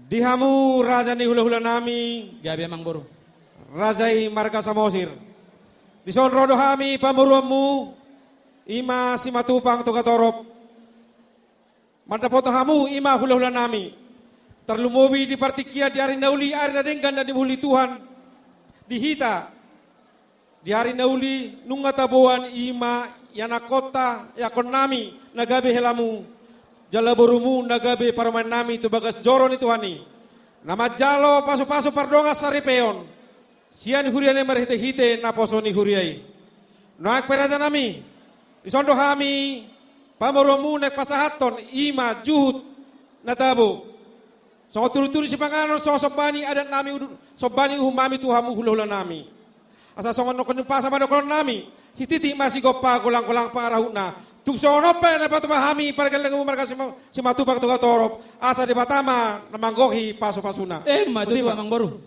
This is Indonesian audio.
Dihamu raja ni hula-hula nami, Gabi amang buru. rajai marga samosir. Dison rodo hami pamuruamu, ima simatupang tugatorop. Mandapoto hamu ima hula-hula nami. Terlumubi di partikia di hari nauli ari na denggan na dibuli Tuhan. Dihita. Di hari nauli nunga tabuan ima yanakota yakon nami nagabe helamu. Jalaburumu nagabe paraman nami tu bagas joro ni Tuhani. Nama jalo pasu-pasu pardonga saripeon. Sian huriane marhite-hite na posoni huriai. Noak peraja nami. Isondo hami pamurumu nek pasahaton ima juhut natabu. So turu-turu si panganon so sobani adat nami sobani umami tuhamu hula-hula nami. Asa songon no kenumpa sama dokon nami. Si titik masih gopa kulang-kulang pangarahuna. Tuksono pa na patumahami para galang marka si matupak tugatorop. Asa di batama namanggohi paso-pasuna. Matu amang buru.